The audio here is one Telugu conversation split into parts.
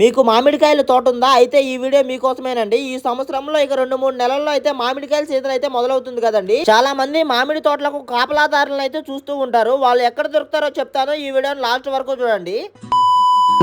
మీకు మామిడికాయల తోట ఉందా? అయితే ఈ వీడియో మీకోసమేనండి. ఈ సంవత్సరంలో ఇక 2, 3 నెలల్లో అయితే మామిడికాయల సీజన్ అయితే మొదలవుతుంది కదండి. చాలా మంది మామిడి తోటలకు కాపలాదారులను అయితే చూస్తూ ఉంటారు. వాళ్ళు ఎక్కడ దొరుకుతారో చెప్తాను. ఈ వీడియోని లాస్ట్ వరకు చూడండి.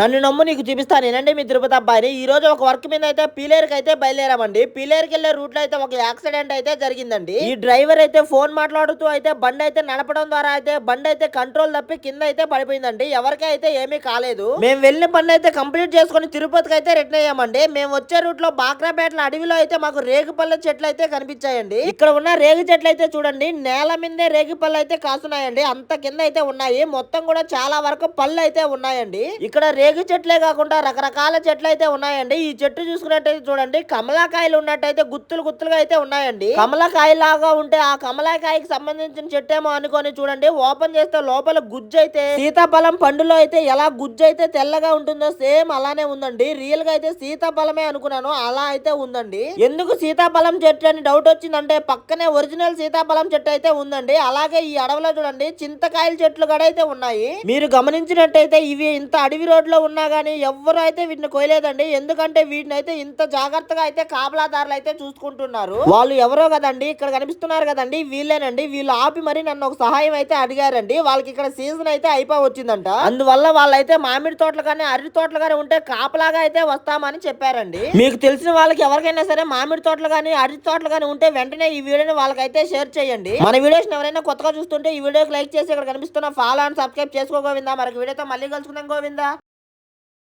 నన్ను నమ్ము నీకు చూపిస్తాను. నేనండి మీ తిరుపతి అబ్బాయిని. ఈ రోజు ఒక వర్క్ మీద అయితే పీలేరుకి అయితే బయలుదేరామండి. పీలేరుకి వెళ్లే రూట్ లో అయితే ఒక యాక్సిడెంట్ అయితే జరిగిందండి. ఈ డ్రైవర్ అయితే ఫోన్ మాట్లాడుతూ అయితే బండి అయితే నడపడం ద్వారా అయితే బండి అయితే కంట్రోల్ తప్పి కింద అయితే పడిపోయిందండి. ఎవరికి అయితే ఏమీ కాలేదు. మేము వెళ్ళిన బండి అయితే కంప్లీట్ చేసుకుని తిరుపతికి అయితే రిటర్న్ అయ్యామండి. మేము వచ్చే రూట్ లో బాక్రాపేటల అడవిలో అయితే మాకు రేగుపల్ల చెట్లు అయితే కనిపించాయండి. ఇక్కడ ఉన్న రేగు చెట్లు అయితే చూడండి, నేల మీదే రేగిపళ్ళు అయితే కాస్తున్నాయండి. అంత కింద అయితే ఉన్నాయి. మొత్తం కూడా చాలా వరకు పళ్ళు అయితే ఉన్నాయండి. ఇక్కడ రేగు చెట్లే కాకుండా రకరకాల చెట్లు అయితే ఉన్నాయండి. ఈ చెట్టు చూసుకున్నట్టయితే చూడండి, కమలాకాయలు ఉన్నట్టయితే గుత్తులు గుత్తులుగా అయితే ఉన్నాయండి. కమలాకాయ లాగా ఉంటే ఆ కమలాకాయకి సంబంధించిన చెట్టు ఏమో అనుకొని చూడండి, ఓపెన్ చేస్తే లోపల గుజ్జు అయితే సీతాఫలం పండులో అయితే ఎలా గుజ్జు అయితే తెల్లగా ఉంటుందో సేమ్ అలానే ఉందండి. రియల్ గా అయితే సీతాఫలమే అనుకున్నాను, అలా అయితే ఉందండి. ఎందుకు సీతాఫలం చెట్టు అని డౌట్ వచ్చిందంటే పక్కనే ఒరిజినల్ సీతాఫలం చెట్టు అయితే ఉందండి. అలాగే ఈ అడవిలో చూడండి చింతకాయల చెట్లు కూడా అయితే ఉన్నాయి. మీరు గమనించినట్టయితే ఇవి ఇంత అడవి రోడ్లో ఉన్నా గానీ ఎవ్వరు అయితే వీటిని కోయలేదండి. ఎందుకంటే వీటిని అయితే ఇంత జాగ్రత్తగా అయితే కాపలాదారులు అయితే చూసుకుంటున్నారు. వాళ్ళు ఎవరో కదండి, ఇక్కడ కనిపిస్తున్నారు కదండి, వీళ్ళేనండి. వీళ్ళు ఆపి మరి నన్ను ఒక సహాయం అయితే అడిగారండి. వాళ్ళకి ఇక్కడ సీజన్ అయితే అయిపోయి వచ్చిందంట. అందువల్ల వాళ్ళైతే మామిడి తోటలు కానీ అరటి తోటలు కానీ ఉంటే కాపలాగా అయితే వస్తామని చెప్పారండి. మీకు తెలిసిన వాళ్ళకి ఎవరికైనా సరే మామిడి తోటలు కానీ అరటి తోటలు కానీ ఉంటే వెంటనే ఈ వీడియోని వాళ్ళకైతే షేర్ చేయండి. మన వీడియోస్ ఎవరైనా కొత్తగా చూస్తుంటే ఈ వీడియోకి లైక్ చేసి ఇక్కడ కనిపిస్తున్న ఫాలో అండ్ సబ్స్క్రైబ్ చేసుకోగోవిందా. మరొక వీడియోతో మళ్ళీ కలుసుకుందాం గోవిందా.